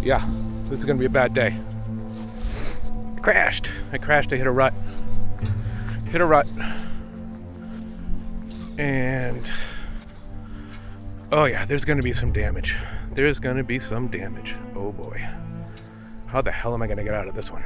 Yeah, this is gonna be a bad day. I crashed, I hit a rut. And oh yeah, there's gonna be some damage. Oh boy. How the hell am I gonna get out of this one?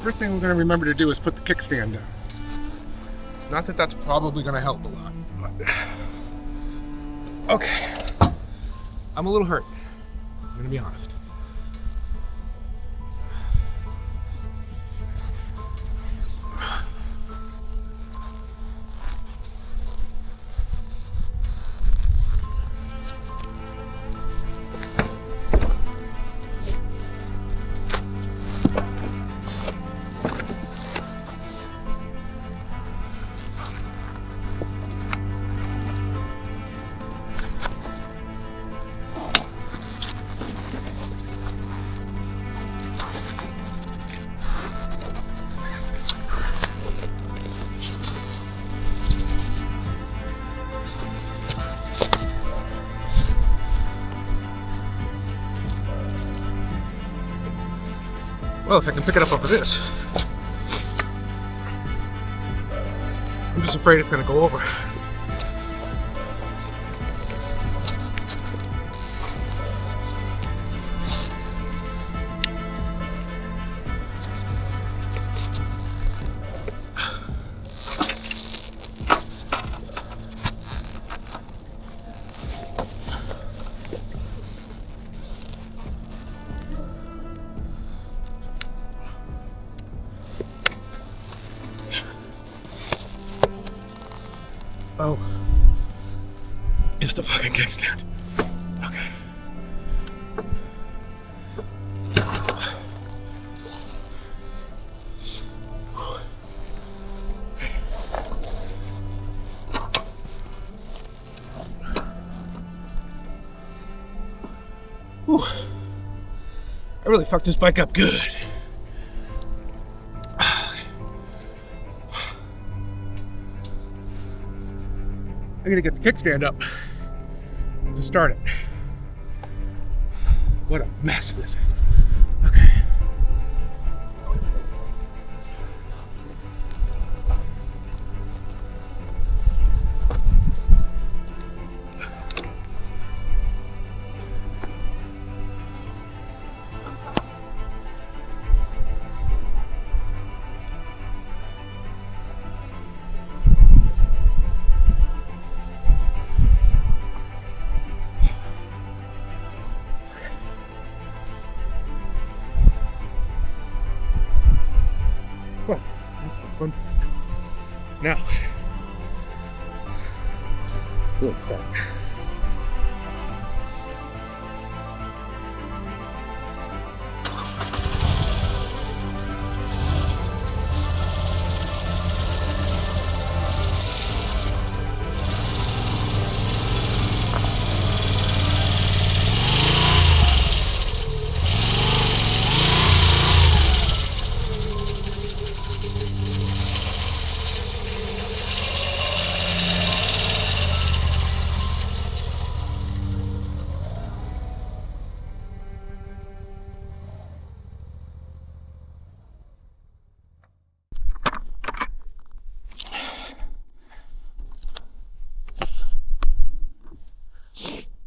First thing I'm gonna remember to do is put the kickstand down. Not that that's probably gonna help a lot, but okay. I'm a little hurt, I'm gonna be honest. Well, if I can pick it up over this. I'm just afraid it's going to go over. Oh, it's the fucking kickstand. Okay. Whew. I really fucked this bike up good. I gotta get the kickstand up to start it. What a mess this is. Okay. Well, that's the fun part. Now, let's start.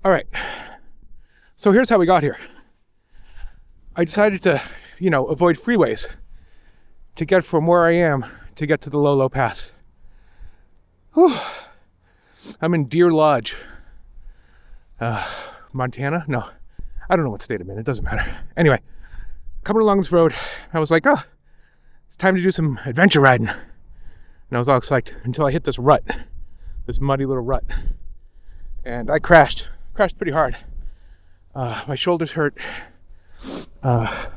All right, so here's how we got here. I decided to, avoid freeways to get from where I am to get to the Lolo Pass. Whew. I'm in Deer Lodge, Montana? No, I don't know what state I'm in, it doesn't matter. Anyway, coming along this road, I was like, oh, it's time to do some adventure riding. And I was all excited until I hit this rut, this muddy little rut. And I crashed pretty hard. My shoulders hurt. I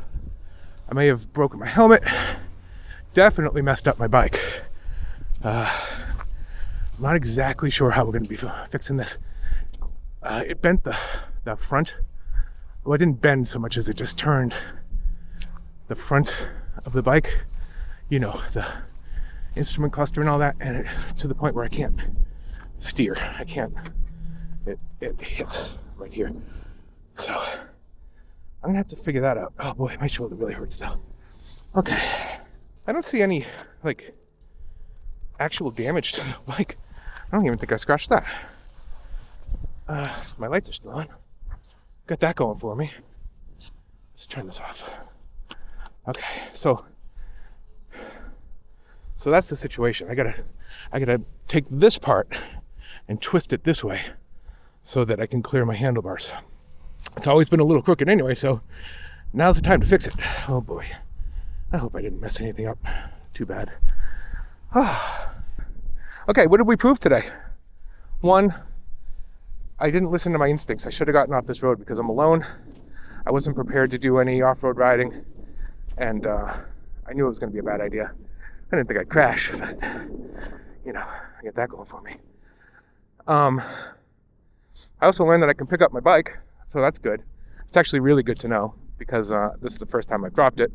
may have broken my helmet. Definitely messed up my bike. I'm not exactly sure how we're going to be fixing this. It bent the front. Well, it didn't bend so much as it just turned the front of the bike, you know, the instrument cluster and all that, and to the point where I can't steer. I can't. It hits right here. So I'm gonna have to figure that out. Oh boy, my shoulder really hurts now. Okay, I don't see any like actual damage to the bike. I don't even think I scratched that. My lights are still on. Got that going for me. Let's turn this off. Okay, so that's the situation. I gotta take this part and twist it this way so that I can clear my handlebars. It's always been a little crooked anyway, so now's the time to fix it. Oh boy. I hope I didn't mess anything up. Too bad. Okay, what did we prove today? One, I didn't listen to my instincts. I should have gotten off this road because I'm alone. I wasn't prepared to do any off-road riding, and I knew it was going to be a bad idea. I didn't think I'd crash, but you know, I get that going for me. I also learned that I can pick up my bike, so that's good. It's actually really good to know because this is the first time I've dropped it,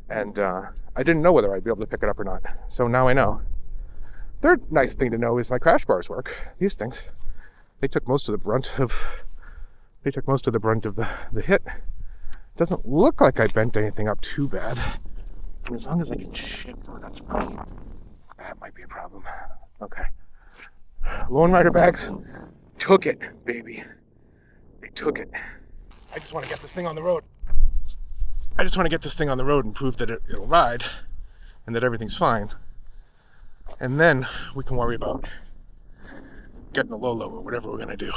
and I didn't know whether I'd be able to pick it up or not. So now I know. Third nice thing to know is my crash bars work. These things, they took most of the brunt of the hit. It doesn't look like I bent anything up too bad. And as long as I can shift, that's fine. That might be a problem. Okay. Lone Rider bags took it, baby. They took it. I just want to get this thing on the road. I just want to get this thing on the road and prove that it'll ride and that everything's fine. And then we can worry about getting a Lolo or whatever we're going to do.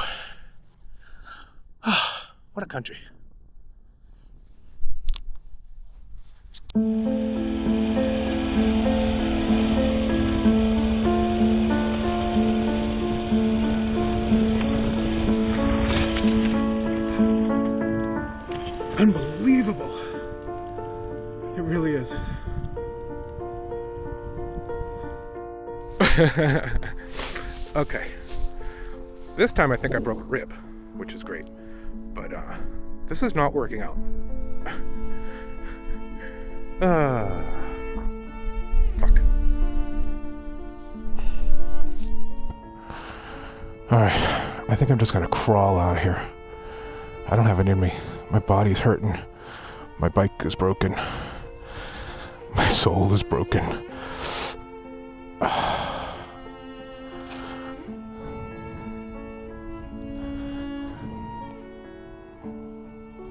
What a country. Unbelievable. It really is. Okay. This time I think I broke a rib, which is great. But this is not working out. Fuck. Alright, I think I'm just gonna crawl out of here. I don't have it in me. My body's hurting. My bike is broken. My soul is broken.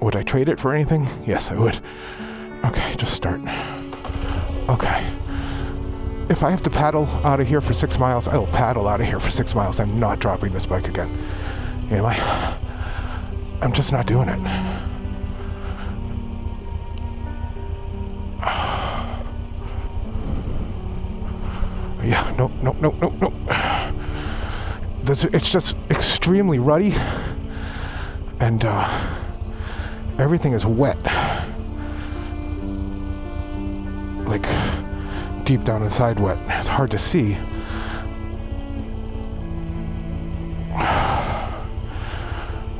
Would I trade it for anything? Yes, I would. Okay, just start. Okay. If I have to paddle out of here for 6 miles, I will paddle out of here for 6 miles. I'm not dropping this bike again. Am I? I'm just not doing it. Yeah, nope. It's just extremely ruddy, and everything is wet. Like, deep down inside wet. It's hard to see.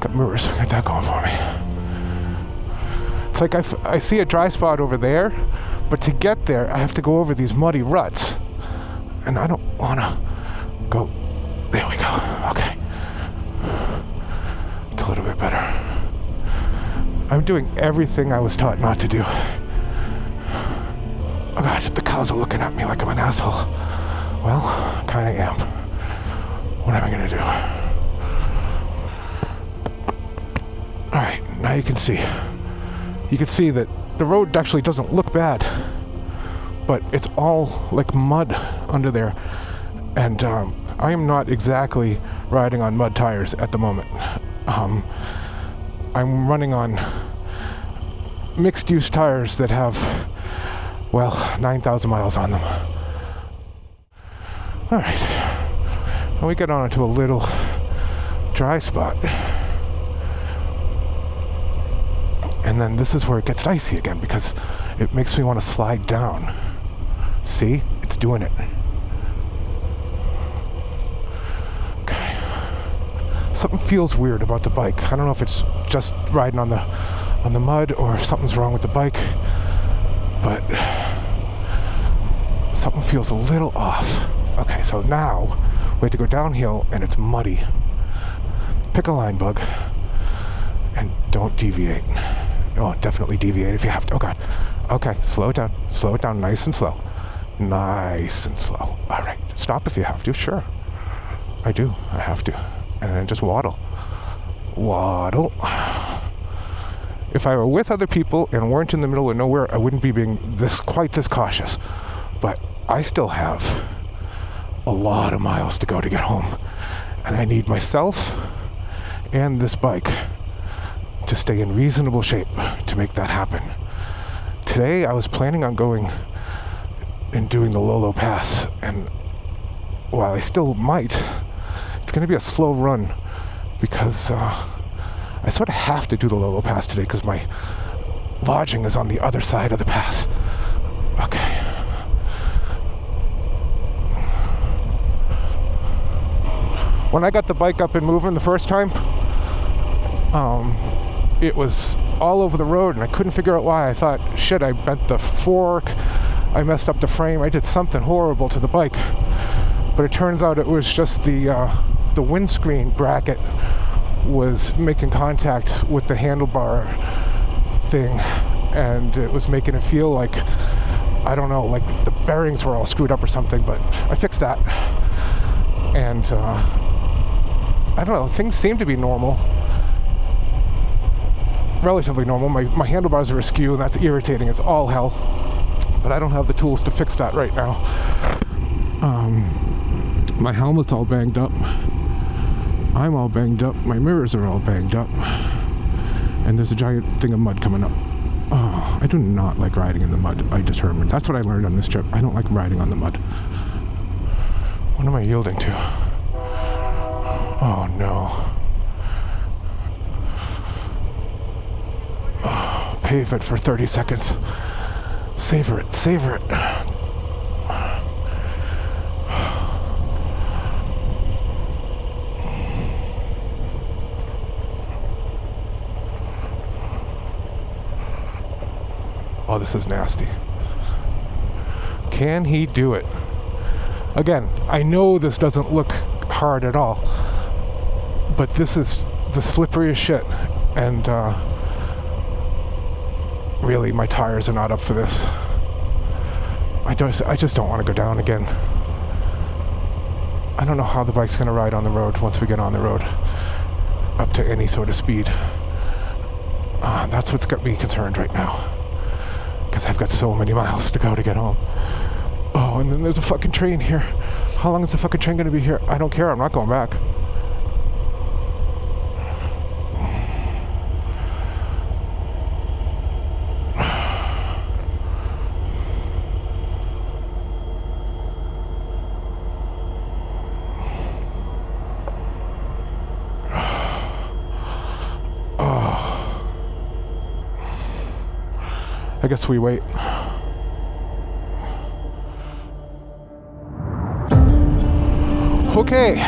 Got mirrors, got that going for me. It's like I see a dry spot over there, but to get there, I have to go over these muddy ruts. And I don't want to go. There we go. Okay. It's a little bit better. I'm doing everything I was taught not to do. Oh God, the cows are looking at me like I'm an asshole. Well, I kind of am. What am I going to do? Alright, now you can see. You can see that the road actually doesn't look bad. But it's all like mud under there. And I am not exactly riding on mud tires at the moment. I'm running on mixed use tires that have, well, 9,000 miles on them. Alright, now we get on to a little dry spot. And then this is where it gets dicey again because it makes me want to slide down. See? It's doing it. Okay. Something feels weird about the bike. I don't know if it's just riding on the mud or if something's wrong with the bike. but something feels a little off. Okay, so now we have to go downhill and it's muddy. Pick a line, bug, and don't deviate. Oh, definitely deviate if you have to. Oh God. Okay, slow it down nice and slow. Nice and slow. All right, stop if you have to. Sure, I have to. And then just waddle. If I were with other people and weren't in the middle of nowhere, I wouldn't be being quite this cautious. But I still have a lot of miles to go to get home, and I need myself and this bike to stay in reasonable shape to make that happen. Today I was planning on going and doing the Lolo Pass, and while I still might, it's going to be a slow run because I sort of have to do the Lolo Pass today because my lodging is on the other side of the pass. Okay. When I got the bike up and moving the first time, it was all over the road and I couldn't figure out why. I thought, shit, I bent the fork, I messed up the frame, I did something horrible to the bike. But it turns out it was just the windscreen bracket was making contact with the handlebar thing, and it was making it feel like, I don't know, like the bearings were all screwed up or something, but I fixed that. And I don't know, things seem to be normal. Relatively normal. My handlebars are askew and that's irritating as all hell. But I don't have the tools to fix that right now. My helmet's all banged up. I'm all banged up. My mirrors are all banged up. And there's a giant thing of mud coming up. Oh, I do not like riding in the mud, I determined. That's what I learned on this trip. I don't like riding on the mud. What am I yielding to? Oh no. Oh, pavement for 30 seconds. Savor it, savor it. Oh, this is nasty. Can he do it? Again, I know this doesn't look hard at all, but this is the slipperiest shit, and really my tires are not up for this. I just don't want to go down again. I don't know how the bike's going to ride on the road once we get on the road up to any sort of speed. That's what's got me concerned right now, because I've got so many miles to go to get home. Oh, and then there's a fucking train here. How long is the fucking train going to be here? I don't care, I'm not going back. I guess we wait. Okay,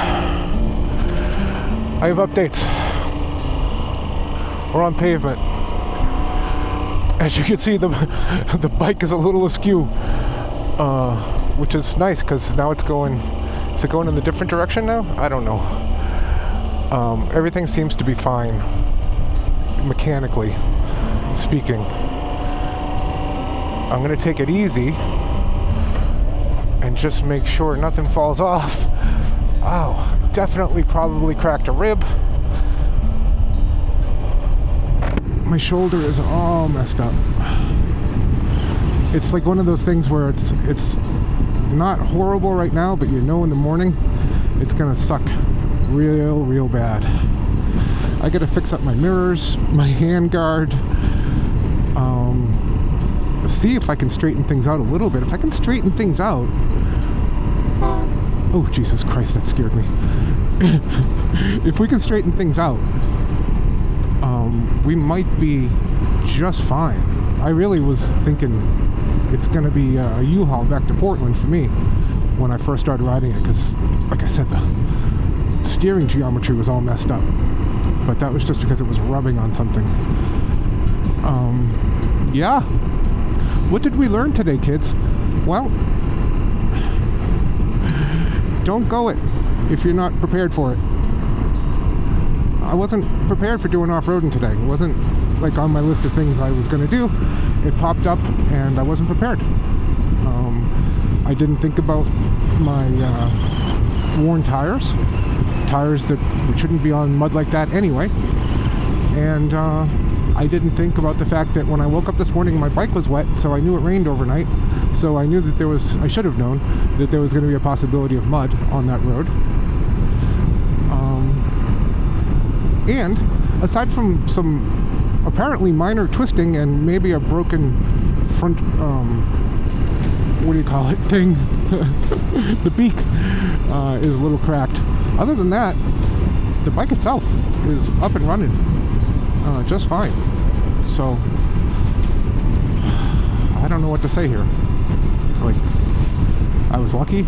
I have updates. We're on pavement. As you can see, the bike is a little askew, which is nice because now it's going. Is it going in the different direction now? I don't know. Everything seems to be fine, mechanically speaking. I'm gonna take it easy and just make sure nothing falls off. Ow, definitely probably cracked a rib. My shoulder is all messed up. It's like one of those things where it's not horrible right now, but you know in the morning it's gonna suck real bad. I gotta fix up my mirrors, my hand guard, see if I can straighten things out a little bit. If I can straighten things out, oh Jesus Christ, that scared me. If we can straighten things out, we might be just fine. I really was thinking it's gonna be a U-Haul back to Portland for me when I first started riding it, because like I said, the steering geometry was all messed up, but that was just because it was rubbing on something. Yeah, what did we learn today, kids? Well, don't go it if you're not prepared for it. I wasn't prepared for doing off-roading today. It wasn't like on my list of things I was going to do. It popped up and I wasn't prepared. I didn't think about my worn tires that shouldn't be on mud like that anyway. And I didn't think about the fact that when I woke up this morning my bike was wet, so I knew it rained overnight. So I knew that I should have known that there was going to be a possibility of mud on that road. And aside from some apparently minor twisting and maybe a broken front, what do you call it, thing, the beak is a little cracked. Other than that, the bike itself is up and running just fine. So, I don't know what to say here. Like, I was lucky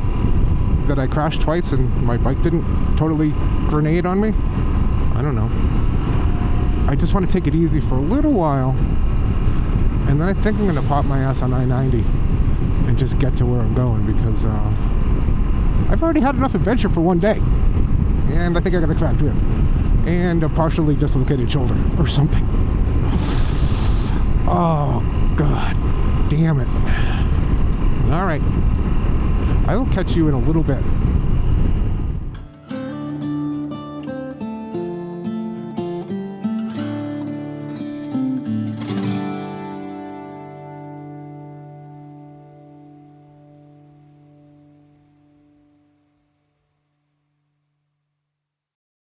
that I crashed twice and my bike didn't totally grenade on me. I don't know. I just want to take it easy for a little while, and then I think I'm going to pop my ass on I-90 and just get to where I'm going, because I've already had enough adventure for one day, and I think I got a cracked rib and a partially dislocated shoulder or something. Oh, God damn it. All right. I will catch you in a little bit.